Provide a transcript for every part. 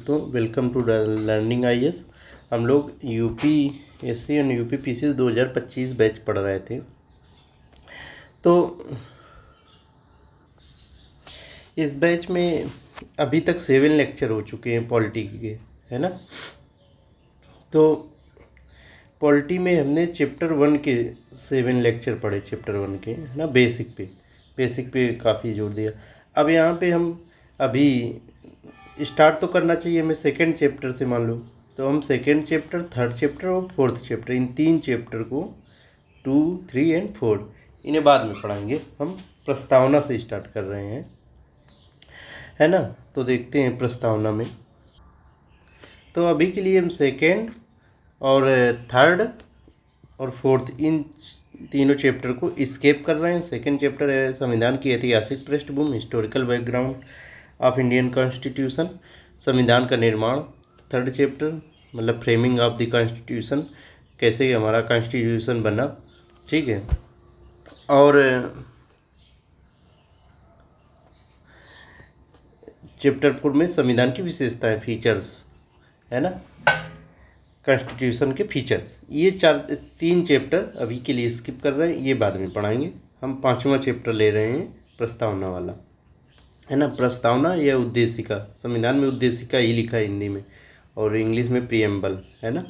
दोस्तों, welcome to learning IAS. हम लोग यूपीएससी और यूपीपीसी 2025 बैच पढ़ रहे थे। तो इस बैच में अभी तक 7 लेक्चर हो चुके हैं पॉलिटी के, है ना। तो पॉलिटी में हमने चैप्टर 1 के 7 लेक्चर पढ़े, चैप्टर 1 के, है ना। बेसिक पे काफ़ी जोर दिया। अब यहाँ पे हम अभी स्टार्ट तो करना चाहिए हमें सेकंड चैप्टर से, मान लो। तो हम सेकंड चैप्टर, थर्ड चैप्टर और फोर्थ चैप्टर, इन 3 चैप्टर को 2, 3 एंड 4 इन्हें बाद में पढ़ाएंगे। हम प्रस्तावना से स्टार्ट कर रहे हैं, है ना। तो देखते हैं प्रस्तावना में। तो अभी के लिए हम सेकंड और थर्ड और फोर्थ इन तीनों चैप्टर को स्किप कर रहे हैं। सेकंड चैप्टर है संविधान की ऐतिहासिक पृष्ठभूमि, historical background of Indian constitution, संविधान का निर्माण। थर्ड चैप्टर मतलब फ्रेमिंग ऑफ द कॉन्स्टिट्यूशन, कैसे हमारा कॉन्स्टिट्यूशन बना, ठीक है। और चैप्टर 4 में संविधान की विशेषताएं, फीचर्स, है ना, कॉन्स्टिट्यूशन के फीचर्स। ये 3 चैप्टर अभी के लिए स्किप कर रहे हैं, ये बाद में पढ़ाएंगे। हम 5वां चैप्टर ले रहे हैं, प्रस्तावना वाला, है ना। प्रस्तावना या उद्देशिका, संविधान में उद्देशिका ही लिखा है हिंदी में, और इंग्लिश में प्रीएम्बल, है ना।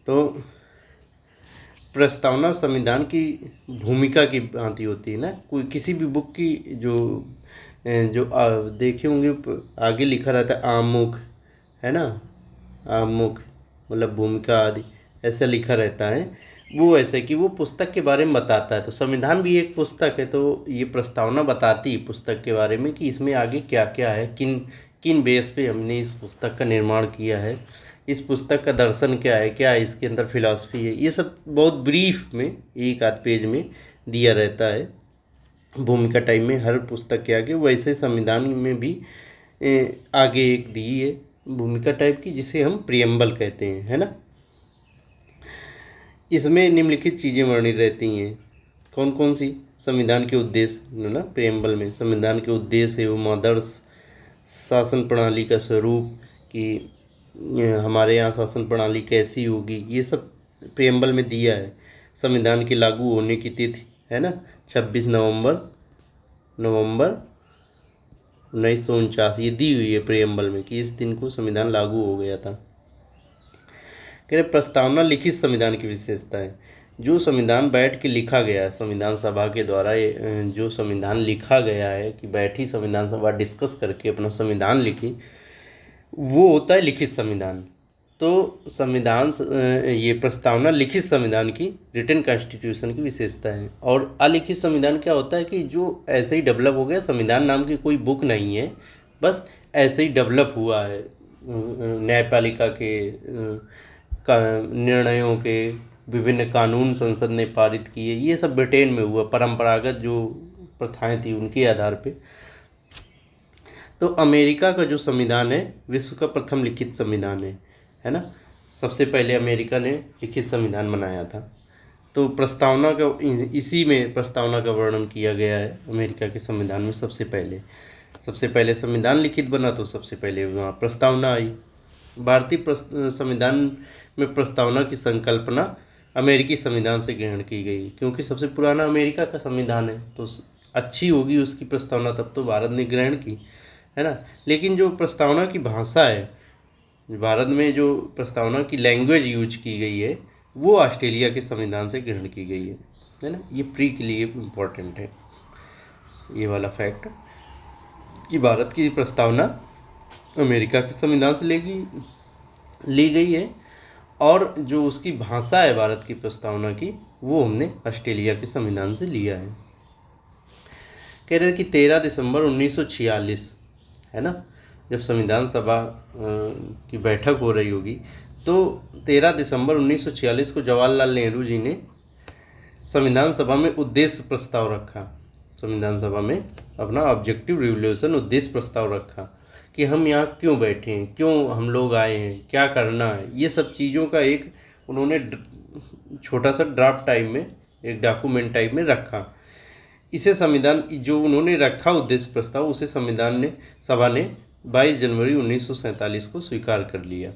तो प्रस्तावना संविधान की भूमिका की भांति होती है ना। कोई किसी भी बुक की जो देखे होंगे आगे लिखा रहता है आमुख, है ना। आमुख मतलब भूमिका आदि ऐसा लिखा रहता है। वो ऐसे कि वो पुस्तक के बारे में बताता है। तो संविधान भी एक पुस्तक है, तो ये प्रस्तावना बताती है पुस्तक के बारे में कि इसमें आगे क्या क्या है, किन किन बेस पे हमने इस पुस्तक का निर्माण किया है, इस पुस्तक का दर्शन क्या है, क्या इसके अंदर फिलॉसफी है। ये सब बहुत ब्रीफ में एक आध पेज में दिया रहता है भूमिका टाइप में हर पुस्तक के आगे। वैसे संविधान में भी आगे एक दी है भूमिका टाइप की, जिसे हम प्रीएम्बल कहते हैं, है ना। इसमें निम्नलिखित चीज़ें वर्णित रहती हैं। कौन कौन सी? संविधान के उद्देश्य, है ना। प्रीएम्बल में संविधान के उद्देश्य एवं आदर्श, शासन प्रणाली का स्वरूप, कि हमारे यहाँ शासन प्रणाली कैसी होगी, ये सब प्रीएम्बल में दिया है। संविधान के लागू होने की तिथि, है ना, 26 नवंबर 1949, ये दी हुई है प्रीएम्बल में कि इस दिन को संविधान लागू हो गया था। कह रहे प्रस्तावना लिखित संविधान की विशेषता है। जो संविधान बैठ के लिखा गया है संविधान सभा के द्वारा, जो संविधान लिखा गया है कि बैठी संविधान सभा डिस्कस करके अपना संविधान लिखी, वो होता है लिखित संविधान। तो संविधान ये प्रस्तावना लिखित संविधान की, रिटन कॉन्स्टिट्यूशन की विशेषता है। और अलिखित संविधान क्या होता है कि जो ऐसे ही डेवलप हो गया, संविधान नाम की कोई बुक नहीं है, बस ऐसे ही डेवलप हुआ है न्यायपालिका के निर्णयों के, विभिन्न कानून संसद ने पारित किए, ये सब ब्रिटेन में हुआ, परंपरागत जो प्रथाएं थी उनके आधार पे। तो अमेरिका का जो संविधान है विश्व का प्रथम लिखित संविधान है ना। सबसे पहले अमेरिका ने लिखित संविधान बनाया था। तो प्रस्तावना का, इसी में प्रस्तावना का वर्णन किया गया है अमेरिका के संविधान में। सबसे पहले संविधान लिखित बना, तो सबसे पहले वहाँ प्रस्तावना आई। भारतीय संविधान में प्रस्तावना की संकल्पना अमेरिकी संविधान से ग्रहण की गई, क्योंकि सबसे पुराना अमेरिका का संविधान है, तो अच्छी होगी उसकी प्रस्तावना, तब तो भारत ने ग्रहण की, है ना। लेकिन जो प्रस्तावना की भाषा है, भारत में जो प्रस्तावना की लैंग्वेज यूज की गई है, वो ऑस्ट्रेलिया के संविधान से ग्रहण की गई है ना। ये प्री के लिए इम्पोर्टेंट है ये वाला फैक्ट, कि भारत की प्रस्तावना अमेरिका के संविधान से ली गई है, और जो उसकी भाषा है भारत की प्रस्तावना की, वो हमने ऑस्ट्रेलिया के संविधान से लिया है। कह रहे हैं कि 13 दिसंबर 1946, है ना, जब संविधान सभा की बैठक हो रही होगी, तो 13 दिसंबर 1946 को जवाहरलाल नेहरू जी ने संविधान सभा में उद्देश्य प्रस्ताव रखा। संविधान सभा में अपना ऑब्जेक्टिव रिवोल्यूशन उद्देश्य प्रस्ताव रखा कि हम यहाँ क्यों बैठे हैं, क्यों हम लोग आए हैं, क्या करना है, ये सब चीज़ों का एक उन्होंने छोटा सा ड्राफ्ट टाइप में, एक डॉक्यूमेंट टाइप में रखा। इसे संविधान जो उन्होंने रखा उद्देश्य प्रस्ताव, उसे संविधान ने सभा ने 22 जनवरी 1947 को स्वीकार कर लिया।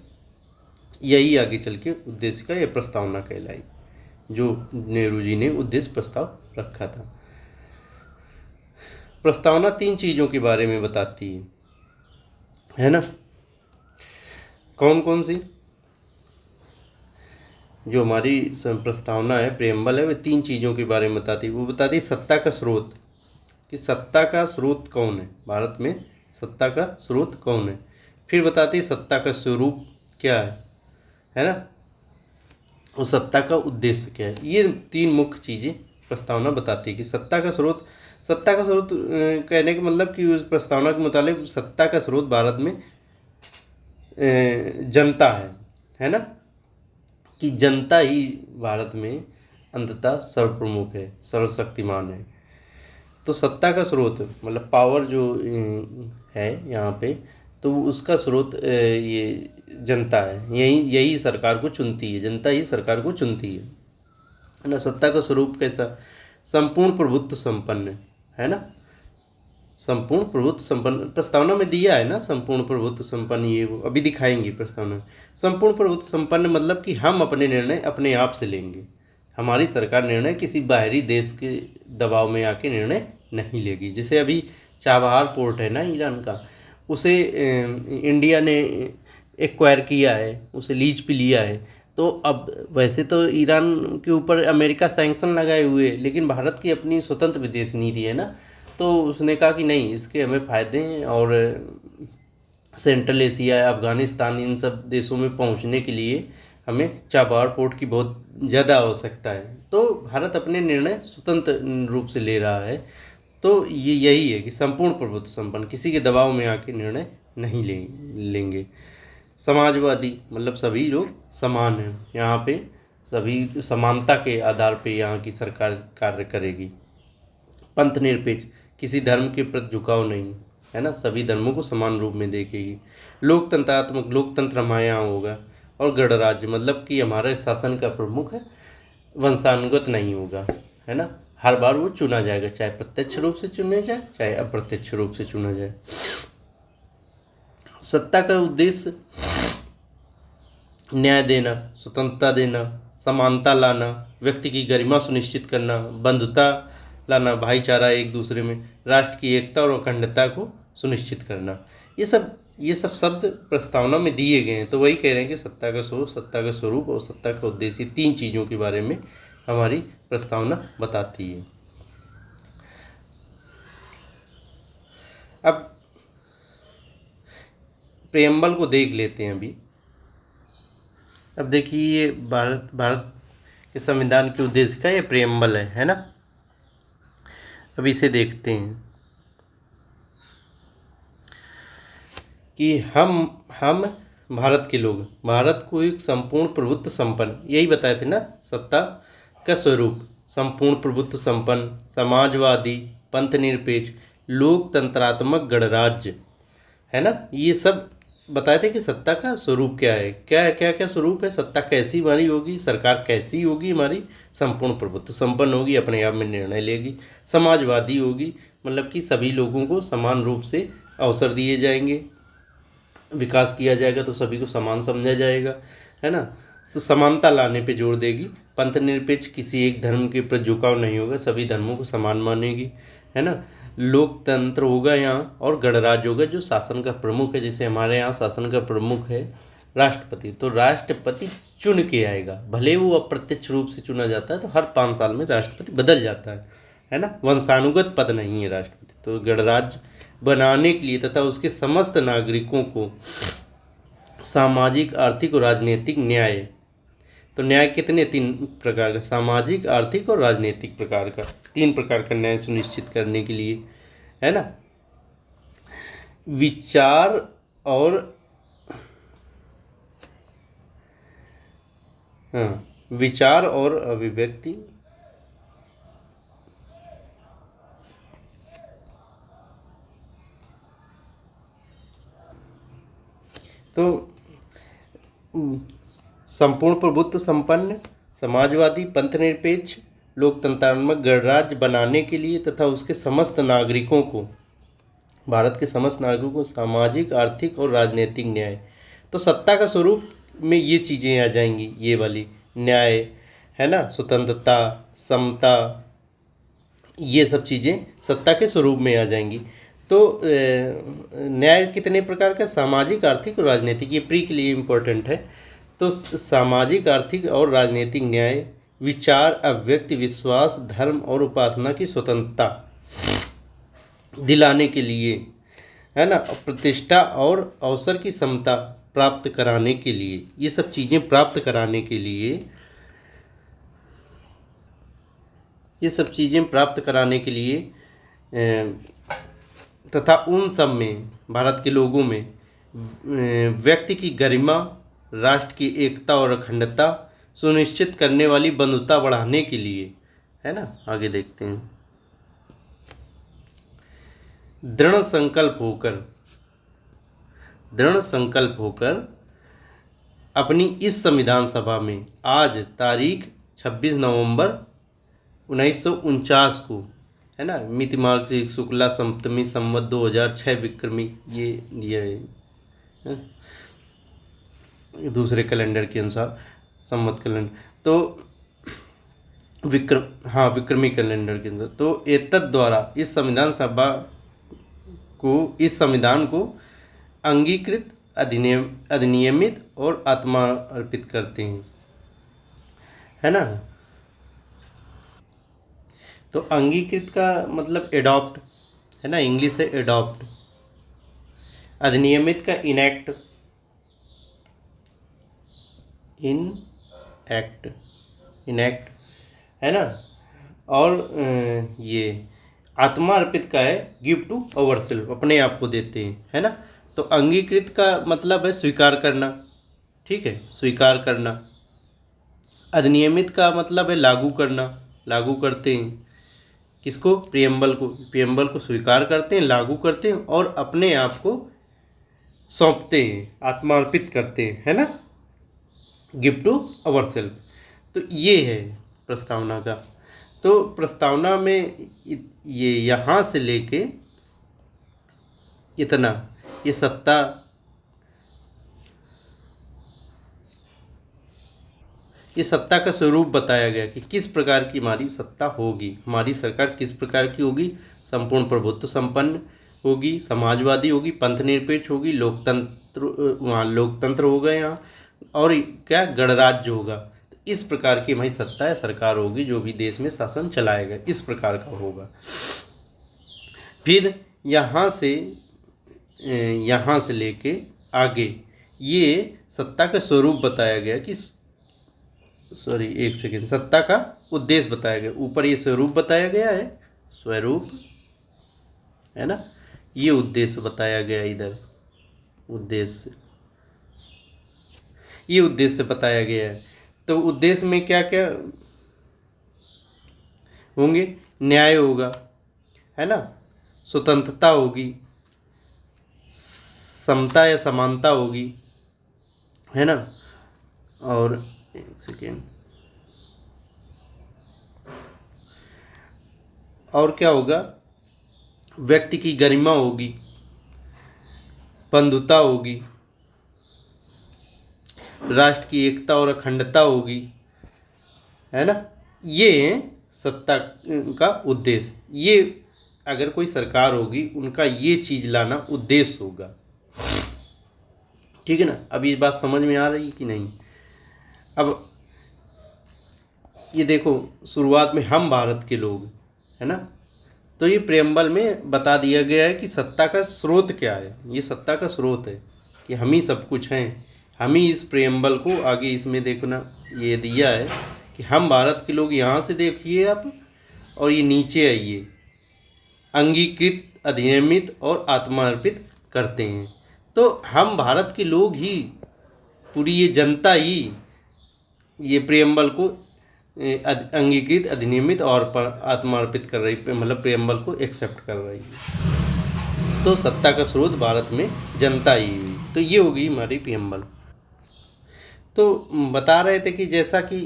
यही आगे चल के उद्देश्य का यह प्रस्तावना कहलाई, जो नेहरू जी ने उद्देश्य प्रस्ताव रखा था। प्रस्तावना 3 चीज़ों के बारे में बताती है ना? कौन कौन सी? जो हमारी प्रस्तावना है, प्रेम्बल है, वे 3 चीज़ों के बारे में बताती है। वो बताती है सत्ता का स्रोत, कि सत्ता का स्रोत कौन है, भारत में सत्ता का स्रोत कौन है। फिर बताती है सत्ता का स्वरूप क्या है ना? और सत्ता का उद्देश्य क्या है। ये 3 मुख्य चीज़ें प्रस्तावना बताती है कि सत्ता का स्रोत कहने का मतलब कि उस प्रस्तावना के मुताबिक सत्ता का स्रोत भारत में जनता है ना? कि जनता ही भारत में अंततः सर्वप्रमुख है, सर्वशक्तिमान है। तो सत्ता का स्रोत मतलब पावर जो है यहाँ पे, तो उसका स्रोत ये जनता है। यही सरकार को चुनती है, जनता ही सरकार को चुनती है ना? सत्ता का स्वरूप कैसा? संपूर्ण प्रभुत्व संपन्न है ना? संपूर्ण प्रभुत्व संपन्न प्रस्तावना में दिया है ना, संपूर्ण प्रभुत्व संपन्न, ये वो अभी दिखाएंगे प्रस्तावना। संपूर्ण प्रभुत्व संपन्न मतलब कि हम अपने निर्णय अपने आप से लेंगे। हमारी सरकार निर्णय किसी बाहरी देश के दबाव में आके निर्णय नहीं लेगी। जैसे अभी चाबहार पोर्ट है ना ईरान का, उसे इंडिया ने एक्वायर किया है, उसे लीज पे लिया है। तो अब वैसे तो ईरान के ऊपर अमेरिका सैंक्शन लगाए हुए, लेकिन भारत की अपनी स्वतंत्र विदेश नीति है ना, तो उसने कहा कि नहीं, इसके हमें फ़ायदे हैं। और सेंट्रल एशिया, अफ़गानिस्तान, इन सब देशों में पहुंचने के लिए हमें चाबहार पोर्ट की बहुत ज़्यादा आवश्यकता है। तो भारत अपने निर्णय स्वतंत्र रूप से ले रहा है। तो ये यही है कि संपूर्ण प्रभुत्व संपन्न, किसी के दबाव में आके निर्णय नहीं लेंगे। समाजवादी मतलब सभी लोग समान हैं, यहाँ पे सभी समानता के आधार पे यहाँ की सरकार कार्य करेगी। पंथ निरपेक्ष, किसी धर्म के प्रति झुकाव नहीं है ना, सभी धर्मों को समान रूप में देखेगी। लोकतंत्रात्मक, लोकतंत्र हमारे यहाँ होगा। और गणराज्य मतलब कि हमारे शासन का प्रमुख है वंशानुगत नहीं होगा, है ना? हर बार वो चुना जाएगा, चाहे प्रत्यक्ष रूप से चुना जाए चाहे अप्रत्यक्ष रूप से चुना जाए। सत्ता का उद्देश्य न्याय देना, स्वतंत्रता देना, समानता लाना, व्यक्ति की गरिमा सुनिश्चित करना, बंधुता लाना, भाईचारा एक दूसरे में, राष्ट्र की एकता और अखंडता को सुनिश्चित करना। ये सब शब्द प्रस्तावना में दिए गए हैं। तो वही कह रहे हैं कि सत्ता का स्रोत, सत्ता का स्वरूप और सत्ता का उद्देश्य, 3 चीज़ों के बारे में हमारी प्रस्तावना बताती है। अब प्रेम्बल को देख लेते हैं अभी। अब देखिए, ये भारत के संविधान के उद्देश्य का ये प्रेम्बल है ना? अब इसे देखते हैं कि हम भारत के लोग, भारत को एक संपूर्ण प्रभुत्व संपन्न, यही बताए थे ना, सत्ता का स्वरूप संपूर्ण प्रभुत्व संपन्न, समाजवादी, पंथ निरपेक्ष, लोकतंत्रात्मक गणराज्य, है ना? ये सब बताए थे कि सत्ता का स्वरूप क्या है, क्या स्वरूप है, सत्ता कैसी हमारी होगी, सरकार कैसी होगी हमारी, संपूर्ण प्रभुत्व संपन्न होगी, अपने आप में निर्णय लेगी, समाजवादी होगी, मतलब कि सभी लोगों को समान रूप से अवसर दिए जाएंगे, विकास किया जाएगा तो सभी को समान समझा जाएगा, है ना? तो समानता लाने पे जोर देगी। पंथ निरपेक्ष, किसी एक धर्म के प्रति झुकाव नहीं होगा, सभी धर्मों को समान मानेगी, है ना? लोकतंत्र होगा यहाँ, और गणराज्य होगा जो शासन का प्रमुख है। जैसे हमारे यहाँ शासन का प्रमुख है राष्ट्रपति, तो राष्ट्रपति चुन के आएगा, भले वो अप्रत्यक्ष रूप से चुना जाता है, तो हर 5 साल में राष्ट्रपति बदल जाता है ना? वंशानुगत पद नहीं है राष्ट्रपति। तो गणराज्य बनाने के लिए तथा उसके समस्त नागरिकों को सामाजिक, आर्थिक और राजनीतिक न्याय, तो न्याय कितने? 3 प्रकार का, सामाजिक, आर्थिक और राजनीतिक प्रकार का, 3 प्रकार का न्याय सुनिश्चित करने के लिए, है ना? विचार और अभिव्यक्ति, तो संपूर्ण प्रभुत्व संपन्न, समाजवादी, पंथ निरपेक्ष, लोकतंत्रात्मक गणराज्य बनाने के लिए तथा उसके समस्त नागरिकों को भारत के समस्त नागरिकों को सामाजिक, आर्थिक और राजनीतिक न्याय। तो सत्ता का स्वरूप में ये चीज़ें आ जाएंगी, ये वाली न्याय है ना, स्वतंत्रता, समता, ये सब चीज़ें सत्ता के स्वरूप में आ जाएंगी। तो न्याय कितने प्रकार का, सामाजिक, आर्थिक और राजनीतिक, ये प्री के लिए इम्पोर्टेंट है। तो सामाजिक, आर्थिक और राजनीतिक न्याय विचार, अभिव्यक्ति, विश्वास, धर्म और उपासना की स्वतंत्रता दिलाने के लिए, है ना, प्रतिष्ठा और अवसर की समता प्राप्त कराने के लिए, ये सब चीज़ें प्राप्त कराने के लिए, ये सब चीज़ें प्राप्त कराने के लिए तथा उन सब में, भारत के लोगों में व्यक्ति की गरिमा, राष्ट्र की एकता और अखंडता सुनिश्चित करने वाली बंधुता बढ़ाने के लिए, है ना। आगे देखते हैं। दृढ़ संकल्प होकर अपनी इस संविधान सभा में आज तारीख 26 नवंबर 1949 को, है ना, मिति मार्गशीर शुक्ला सप्तमी संवत 2006 विक्रमी, ये दिया है दूसरे कैलेंडर के अनुसार, संवत कैलेंडर, तो विक्रमी कैलेंडर के अंदर। तो एतद द्वारा इस संविधान को अंगीकृत, अधिनियमित और आत्मा अर्पित करते हैं, है ना। तो अंगीकृत का मतलब एडॉप्ट, है ना, इंग्लिश है एडॉप्ट। अधिनियमित का इनैक्ट, है ना। और ये आत्मा अर्पित का है गिव टू अवर सेल्फ, अपने आप को देते हैं, है ना। तो अंगीकृत का मतलब है स्वीकार करना, ठीक है, स्वीकार करना। अधिनियमित का मतलब है लागू करना, लागू करते हैं किसको, प्रियम्बल को स्वीकार करते हैं, लागू करते हैं और अपने आप को सौंपते हैं, आत्मार्पित करते हैं, है ना, गिव टू अवर सेल्फ। तो ये है प्रस्तावना का। तो प्रस्तावना में ये यहाँ से लेके इतना, ये सत्ता, ये सत्ता का स्वरूप बताया गया कि किस प्रकार की हमारी सत्ता होगी, हमारी सरकार किस प्रकार की होगी, संपूर्ण प्रभुत्व संपन्न होगी, समाजवादी होगी, पंथ निरपेक्ष होगी, लोकतंत्र, वहाँ लोकतंत्र होगा यहाँ, और क्या गणराज्य होगा। तो इस प्रकार की हमारी सत्ता है, सरकार होगी जो भी देश में शासन चलाएगा, इस प्रकार का होगा। फिर यहाँ से लेके आगे ये सत्ता का स्वरूप बताया गया कि सत्ता का उद्देश्य बताया गया। ऊपर ये स्वरूप बताया गया है, स्वरूप, है ना, ये उद्देश्य बताया गया, इधर ये उद्देश्य बताया गया है। तो उद्देश्य में क्या क्या होंगे, न्याय होगा, है ना, स्वतंत्रता होगी, समता या समानता होगी, है ना, और एक सेकेंड, और क्या होगा, व्यक्ति की गरिमा होगी, बंधुता होगी, राष्ट्र की एकता और अखंडता होगी, है ना। ये सत्ता का उद्देश्य, ये अगर कोई सरकार होगी उनका ये चीज़ लाना उद्देश्य होगा, ठीक है ना। अब ये बात समझ में आ रही कि नहीं। अब ये देखो, शुरुआत में हम भारत के लोग, है ना, तो ये प्रेम्बल में बता दिया गया है कि सत्ता का स्रोत क्या है। ये सत्ता का स्रोत है कि हम ही सब कुछ हैं। हम ही इस प्रेम्बल को आगे इसमें देखना, ये दिया है कि हम भारत के लोग, यहाँ से देखिए आप, और ये नीचे आइए, अंगीकृत, अधिनियमित और आत्मार्पित करते हैं। तो हम भारत के लोग ही, पूरी ये जनता ही ये प्रेम्बल को अंगीकृत, अधिनियमित और आत्मार्पित कर रही, मतलब प्रेम्बल को एक्सेप्ट कर रही है। तो सत्ता का स्रोत भारत में जनता ही हुई। तो ये होगी हमारी प्रेम्बल। तो बता रहे थे कि जैसा कि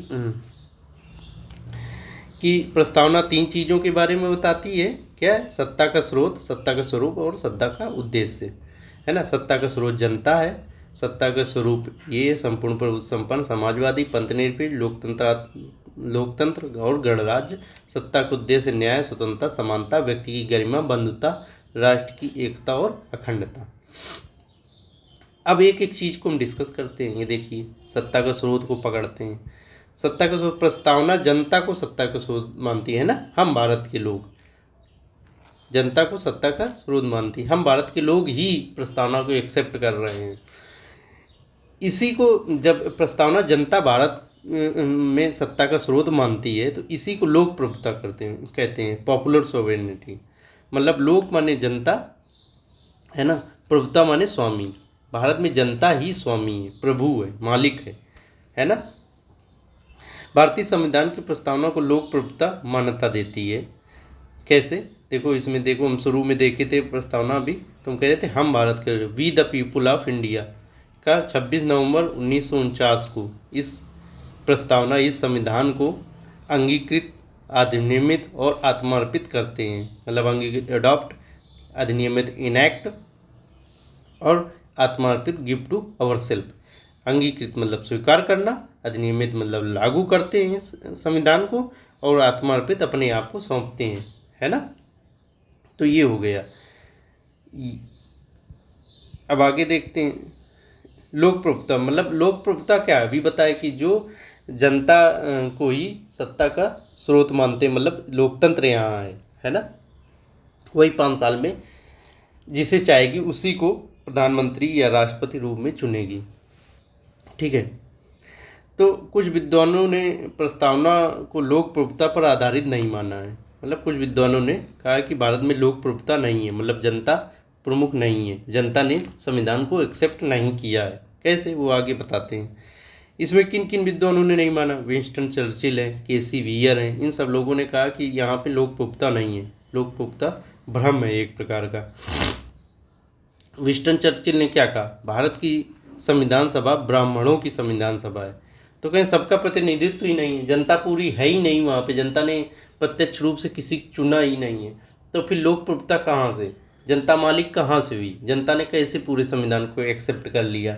प्रस्तावना 3 चीज़ों के बारे में बताती है क्या है, सत्ता का स्रोत, सत्ता का स्वरूप और सत्ता का उद्देश्य, है ना। सत्ता का स्रोत जनता है, सत्ता का स्वरूप ये संपूर्ण प्रभुत्व संपन्न समाजवादी पंथनिरपेक्ष लोकतंत्र और गणराज्य। सत्ता का उद्देश्य न्याय, स्वतंत्रता, समानता, व्यक्ति की गरिमा, बंधुता, राष्ट्र की एकता और अखंडता। अब एक एक चीज को हम डिस्कस करते हैं। ये देखिए, सत्ता का स्रोत को पकड़ते हैं। सत्ता का स्रोत, प्रस्तावना जनता को सत्ता का स्रोत मानती है ना, हम भारत के लोग जनता को सत्ता का स्रोत मानती है, हम भारत के लोग ही प्रस्तावना को एक्सेप्ट कर रहे हैं। इसी को जब प्रस्तावना जनता भारत में सत्ता का स्रोत मानती है तो इसी को लोक प्रभुता कहते हैं, पॉपुलर सोवेरेनिटी। मतलब लोक माने जनता, है ना, प्रभुता माने स्वामी। भारत में जनता ही स्वामी है, प्रभु है, मालिक है ना। भारतीय संविधान की प्रस्तावना को लोक प्रभुता मान्यता देती है। कैसे, देखो इसमें देखो, हम शुरू में देखे थे प्रस्तावना, अभी तुम कह रहे थे हम भारत के, we the people of India का 26 नवंबर 1949 को इस प्रस्तावना, इस संविधान को अंगीकृत, अधिनियमित और आत्मार्पित करते हैं। मतलब अंगीकृत अडॉप्ट, अधिनियमित इनैक्ट और आत्मार्पित गिव टू अवर सेल्फ। अंगीकृत मतलब स्वीकार करना, अधिनियमित मतलब लागू करते हैं संविधान को, और आत्मार्पित अपने आप को सौंपते हैं, है ना। तो ये हो गया। अब आगे देखते हैं लोक प्रभुता। मतलब लोक प्रभुता क्या है, अभी बताया कि जो जनता को ही सत्ता का स्रोत मानते हैं, मतलब लोकतंत्र यहाँ है ना। वही 5 साल में जिसे चाहेगी उसी को प्रधानमंत्री या राष्ट्रपति रूप में चुनेगी, ठीक है। तो कुछ विद्वानों ने प्रस्तावना को लोक प्रभुता पर आधारित नहीं माना है। मतलब कुछ विद्वानों ने कहा कि भारत में लोक प्रभुता नहीं है, मतलब जनता प्रमुख नहीं है, जनता ने संविधान को एक्सेप्ट नहीं किया है। कैसे, वो आगे बताते हैं। इसमें किन किन विद्वानों ने नहीं माना, विंस्टन चर्चिल है, केसी वियर हैं, इन सब लोगों ने कहा कि यहाँ पे लोक प्रभुता नहीं है, लोक प्रभुता भ्रम है एक प्रकार का। विंस्टन चर्चिल ने क्या कहा, भारत की संविधान सभा ब्राह्मणों की संविधान सभा है। तो कहें सबका प्रतिनिधित्व ही नहीं है, जनता पूरी है ही नहीं वहाँ पे, जनता ने प्रत्यक्ष रूप से किसी चुना ही नहीं है। तो फिर लोक प्रभुता कहाँ से, जनता मालिक कहाँ से हुई, जनता ने कैसे पूरे संविधान को एक्सेप्ट कर लिया।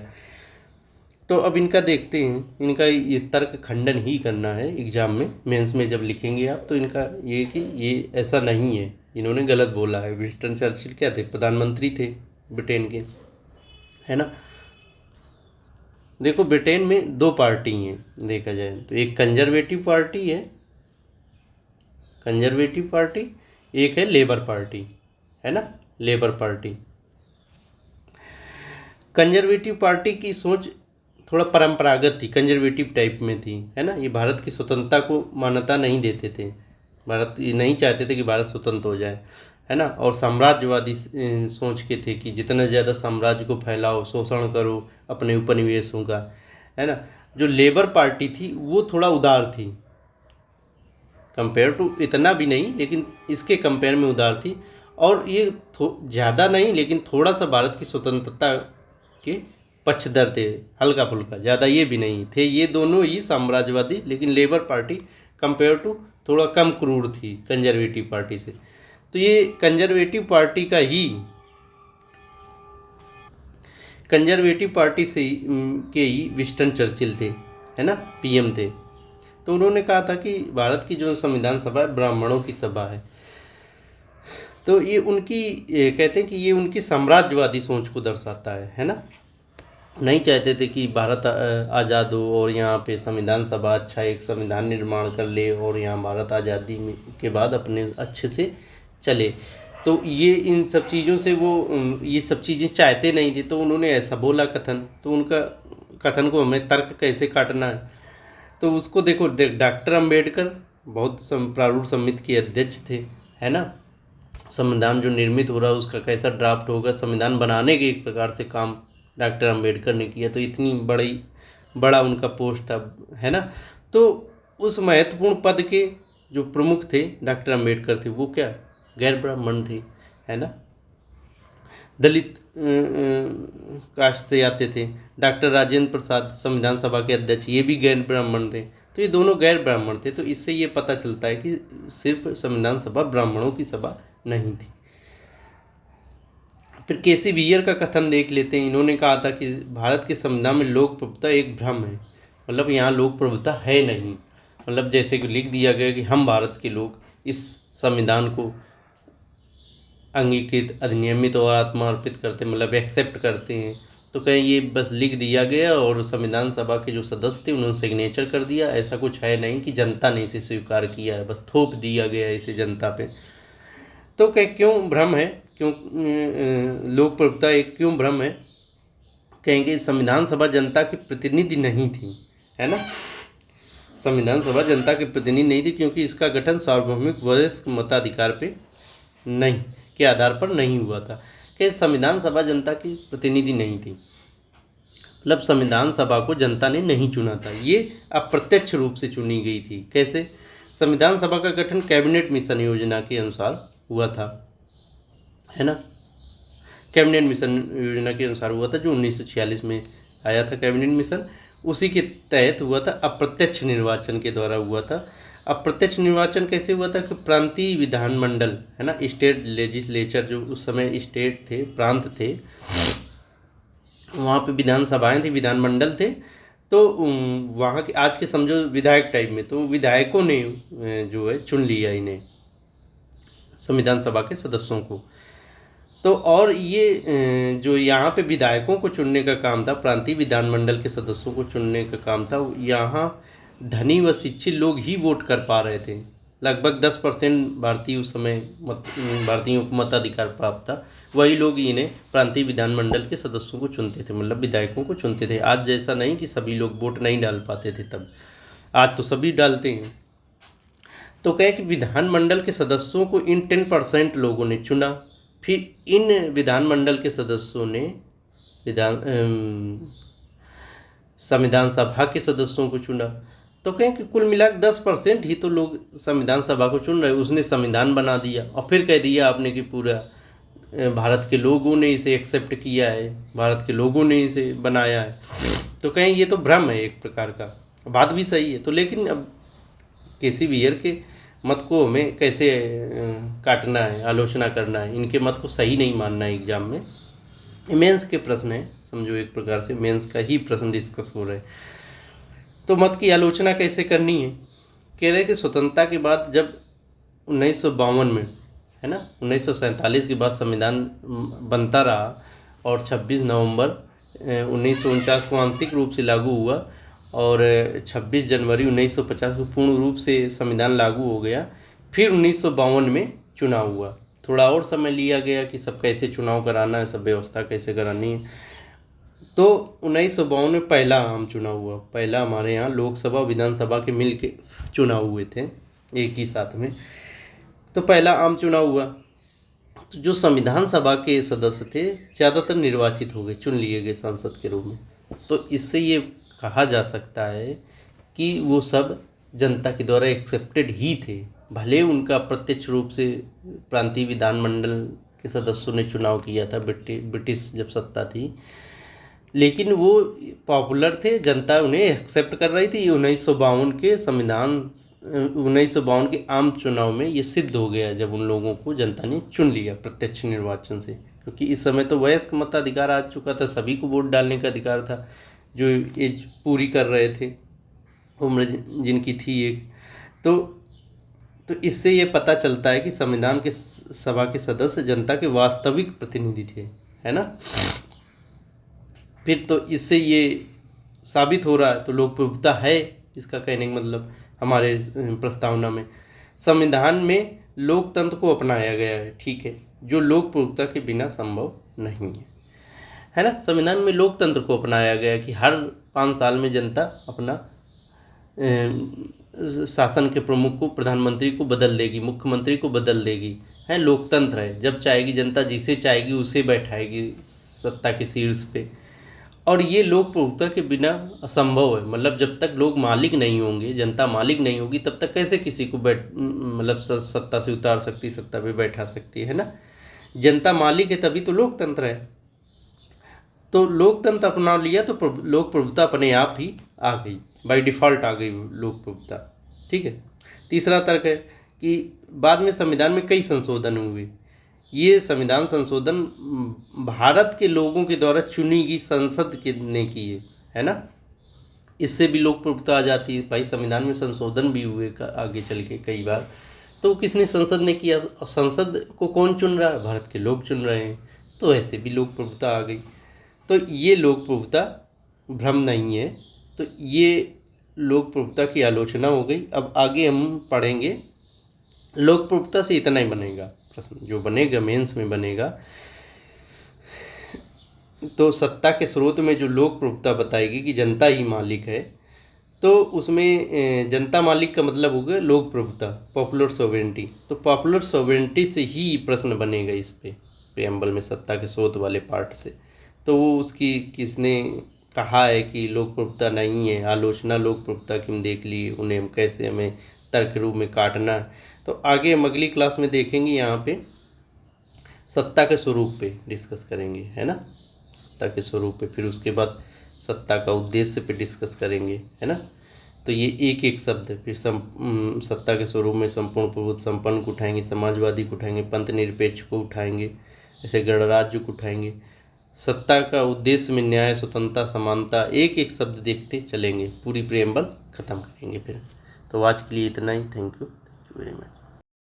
तो अब इनका देखते हैं, इनका ये तर्क खंडन ही करना है एग्जाम में, मेंस में जब लिखेंगे आप, तो इनका ये कि ये ऐसा नहीं है, इन्होंने गलत बोला है। विंस्टन चर्चिल क्या थे, प्रधानमंत्री थे ब्रिटेन के, है ना। देखो ब्रिटेन में 2 पार्टी हैं देखा जाए तो, एक कंजर्वेटिव पार्टी है, कंजर्वेटिव पार्टी, एक है लेबर पार्टी, है ना, लेबर पार्टी। कंजर्वेटिव पार्टी की सोच थोड़ा परंपरागत थी, कंजर्वेटिव टाइप में थी, है ना। ये भारत की स्वतंत्रता को मान्यता नहीं देते थे, भारत ये नहीं चाहते थे कि भारत स्वतंत्र हो जाए, है ना। और साम्राज्यवादी सोच के थे कि जितना ज़्यादा साम्राज्य को फैलाओ, शोषण करो अपने उपनिवेशों का, है ना। जो लेबर पार्टी थी वो थोड़ा उदार थी, कंपेयर टू, इतना भी नहीं लेकिन इसके कंपेयर में उदार थी। और ये ज़्यादा नहीं लेकिन थोड़ा सा भारत की स्वतंत्रता के पक्षधर थे, हल्का फुल्का, ज़्यादा ये भी नहीं थे। ये दोनों ही साम्राज्यवादी, लेकिन लेबर पार्टी कंपेयर टू थोड़ा कम क्रूर थी कंजर्वेटिव पार्टी से। तो ये कंजर्वेटिव पार्टी का ही, कंजर्वेटिव पार्टी से के ही विंस्टन चर्चिल थे, है ना, पीएम थे। तो उन्होंने कहा था कि भारत की जो संविधान सभा है ब्राह्मणों की सभा है। तो ये उनकी कहते हैं कि ये उनकी साम्राज्यवादी सोच को दर्शाता है ना। नहीं चाहते थे कि भारत आज़ाद हो और यहाँ पे संविधान सभा अच्छा एक संविधान निर्माण कर ले और यहाँ भारत आज़ादी के बाद अपने अच्छे से चले। तो ये इन सब चीज़ों से वो ये सब चीज़ें चाहते नहीं थे, तो उन्होंने ऐसा बोला कथन। तो उनका कथन को हमें तर्क कैसे काटना है, तो उसको देखो, डॉक्टर अम्बेडकर बहुत प्रारूढ़ समिति के अध्यक्ष थे, है ना। संविधान जो निर्मित हो रहा है उसका कैसा ड्राफ्ट होगा, संविधान बनाने के एक प्रकार से काम डॉक्टर अम्बेडकर ने किया। तो इतनी बड़ा उनका पोस्ट था, है ना। तो उस महत्वपूर्ण पद के जो प्रमुख थे डॉक्टर अम्बेडकर थे, वो क्या गैर ब्राह्मण थे, है ना, दलित कास्ट से आते थे। डॉक्टर राजेंद्र प्रसाद संविधान सभा के अध्यक्ष, ये भी गैर ब्राह्मण थे। तो ये दोनों गैर ब्राह्मण थे। तो इससे ये पता चलता है कि सिर्फ संविधान सभा ब्राह्मणों की सभा नहीं थी। फिर केसी वियर का कथन देख लेते हैं। इन्होंने कहा था कि भारत के संविधान में लोक प्रभुता एक भ्रम है, मतलब यहाँ लोक प्रभुता है नहीं। मतलब जैसे कि लिख दिया गया कि हम भारत के लोग इस संविधान को अंगीकृत, अधिनियमित और आत्मार्पित करते, मतलब एक्सेप्ट करते हैं। तो कहीं ये बस लिख दिया गया और संविधान सभा के जो सदस्य थे उन्होंने सिग्नेचर कर दिया, ऐसा कुछ है नहीं कि जनता ने इसे स्वीकार किया है, बस थोप दिया गया है इसे जनता पे। तो क्यों भ्रम है, क्यों लोक प्रभुता एक क्यों भ्रम है? कहेंगे संविधान सभा जनता की प्रतिनिधि नहीं थी, है ना। संविधान सभा जनता के प्रतिनिधि नहीं थी क्योंकि इसका गठन सार्वभौमिक वयस्क मताधिकार पे नहीं के आधार पर नहीं हुआ था। कि संविधान सभा जनता की प्रतिनिधि नहीं थी, मतलब संविधान सभा को जनता ने नहीं चुना था, ये अप्रत्यक्ष रूप से चुनी गई थी। कैसे? संविधान सभा का गठन कैबिनेट मिशन योजना के अनुसार हुआ था, है ना। कैबिनेट मिशन योजना के अनुसार हुआ था, जो 1946 में आया था कैबिनेट मिशन, उसी के तहत हुआ था। अप्रत्यक्ष निर्वाचन के द्वारा हुआ था। अप्रत्यक्ष निर्वाचन कैसे हुआ था कि प्रांतीय विधानमंडल, है ना, स्टेट लेजिस्लेचर, जो उस समय स्टेट थे, प्रांत थे, वहाँ पे विधानसभाएं थी, विधानमंडल थे। तो वहाँ के आज के समझो विधायक टाइप में, तो विधायकों ने जो है चुन लिया इन्हें, संविधान सभा के सदस्यों को। तो और ये जो यहाँ पे विधायकों को चुनने का काम था, प्रांतीय विधानमंडल के सदस्यों को चुनने का काम था, यहाँ धनी व शिक्षित लोग ही वोट कर पा रहे थे। लगभग 10% भारतीय उस समय भारतीयों को मताधिकार प्राप्त था। वही लोग इन्हें प्रांतीय विधानमंडल के सदस्यों को चुनते थे, मतलब विधायकों को चुनते थे। आज जैसा नहीं कि सभी लोग वोट नहीं डाल पाते थे तब, आज तो सभी डालते हैं। तो कहे कि विधानमंडल के सदस्यों को इन 10% लोगों ने चुना। फिर इन विधानमंडल के सदस्यों ने संविधान सभा के सदस्यों को चुना। तो कहें कि कुल मिलाकर 10% ही तो लोग संविधान सभा को चुन रहे। उसने संविधान बना दिया और फिर कह दिया आपने कि पूरा भारत के लोगों ने इसे एक्सेप्ट किया है, भारत के लोगों ने इसे बनाया है। तो कहें ये तो भ्रम है एक प्रकार का, बात भी सही है। तो लेकिन अब केसी वियर के मत को हमें कैसे काटना है, आलोचना करना है, इनके मत को सही नहीं मानना है। एग्जाम में मेंस के प्रश्न है, समझो एक प्रकार से मेंस का ही प्रश्न डिस्कस हो रहा है। तो मत की आलोचना कैसे करनी है? कह रहे कि स्वतंत्रता के बाद जब 1952 में, है ना, 1947 के बाद संविधान बनता रहा और 26 नवंबर 1949 को आंशिक रूप से लागू हुआ और 26 जनवरी 1950 को पूर्ण रूप से संविधान लागू हो गया। फिर 1952 में चुनाव हुआ। थोड़ा और समय लिया गया कि सब कैसे चुनाव कराना है, सब व्यवस्था कैसे करानी है। तो 1952 में पहला आम चुनाव हुआ। पहला हमारे यहाँ लोकसभा विधानसभा के मिल के चुनाव हुए थे एक ही साथ में। तो पहला आम चुनाव हुआ। तो जो संविधान सभा के सदस्य थे ज़्यादातर निर्वाचित हो गए, चुन लिए गए सांसद के रूप में। तो इससे ये कहा जा सकता है कि वो सब जनता के द्वारा एक्सेप्टेड ही थे, भले उनका प्रत्यक्ष रूप से प्रांतीय विधानमंडल के सदस्यों ने चुनाव किया था ब्रिटिश जब सत्ता थी, लेकिन वो पॉपुलर थे, जनता उन्हें एक्सेप्ट कर रही थी। 1952 के संविधान 1952 के आम चुनाव में ये सिद्ध हो गया जब उन लोगों को जनता ने चुन लिया प्रत्यक्ष निर्वाचन से। क्योंकि इस समय तो वयस्क मताधिकार आ चुका था, सभी को वोट डालने का अधिकार था जो एज पूरी कर रहे थे, उम्र जिनकी थी एक। तो इससे ये पता चलता है कि संविधान के सभा के सदस्य जनता के वास्तविक प्रतिनिधि थे, है ना। फिर तो इससे ये साबित हो रहा है, तो लोक प्रभुता है इसका कहने का मतलब हमारे प्रस्तावना में। संविधान में लोकतंत्र को अपनाया गया है, ठीक है, जो लोक प्रभुता के बिना संभव नहीं है ना। संविधान में लोकतंत्र को अपनाया गया कि हर 5 साल में जनता अपना शासन के प्रमुख को, प्रधानमंत्री को बदल देगी, मुख्यमंत्री को बदल देगी, है। लोकतंत्र है, जब चाहेगी जनता जिसे चाहेगी उसे बैठाएगी सत्ता के शीर्ष पे। और ये लोक प्रभुता के बिना असंभव है। मतलब जब तक लोग मालिक नहीं होंगे, जनता मालिक नहीं होगी, तब तक कैसे किसी को मतलब सत्ता से उतार सकती, सत्ता पे बैठा सकती है ना। जनता मालिक है तभी तो लोकतंत्र है। तो लोकतंत्र अपना लिया तो लोक प्रभुता अपने आप ही आ गई, बाय डिफ़ॉल्ट आ गई लोक प्रभुता, ठीक है। तीसरा तर्क है कि बाद में संविधान में कई संशोधन हुए। ये संविधान संशोधन भारत के लोगों के द्वारा चुनी गई संसद ने किए, है ना। इससे भी लोक प्रभुता आ जाती है। भाई संविधान में संशोधन भी हुए आगे चल के कई बार, तो किसने, संसद ने किया। और संसद को कौन चुन रहा है, भारत के लोग चुन रहे हैं, तो ऐसे भी लोक प्रभुता आ गई। तो ये लोक प्रभुता भ्रम नहीं है। तो ये लोक प्रभुता की आलोचना हो गई। अब आगे हम पढ़ेंगे, लोक प्रभुता से इतना ही बनेगा प्रश्न जो बनेगा मेंस में बनेगा। तो सत्ता के स्रोत में जो लोक प्रभुता बताएगी कि जनता ही मालिक है, तो उसमें जनता मालिक का मतलब होगा लोक प्रभुता, पॉपुलर सॉवरेंटी। तो पॉपुलर सॉवरेंटी से ही प्रश्न बनेगा इस पे प्रेम्बल में, सत्ता के स्रोत वाले पार्ट से। तो वो उसकी किसने कहा है कि लोक प्रभुता नहीं है, आलोचना लोक प्रभुता की हम देख ली, उन्हें हम कैसे हमें तर्क रूप में काटना है। तो आगे हम अगली क्लास में देखेंगे, यहाँ पे सत्ता के स्वरूप पे डिस्कस करेंगे, है ना, सत्ता के स्वरूप पे। फिर उसके बाद सत्ता का उद्देश्य पे डिस्कस करेंगे, है ना। तो ये एक एक शब्द फिर सत्ता के स्वरूप में संपूर्ण प्रभुत्व संपन्न को उठाएंगे, समाजवादी को उठाएंगे, पंथ निरपेक्ष को उठाएंगे, ऐसे गणराज्य को उठाएंगे। सत्ता का उद्देश्य में न्याय, स्वतंत्रता, समानता, एक एक शब्द देखते चलेंगे, पूरी प्रेम्बल खत्म करेंगे फिर। तो आज के लिए इतना ही। Thank you very much.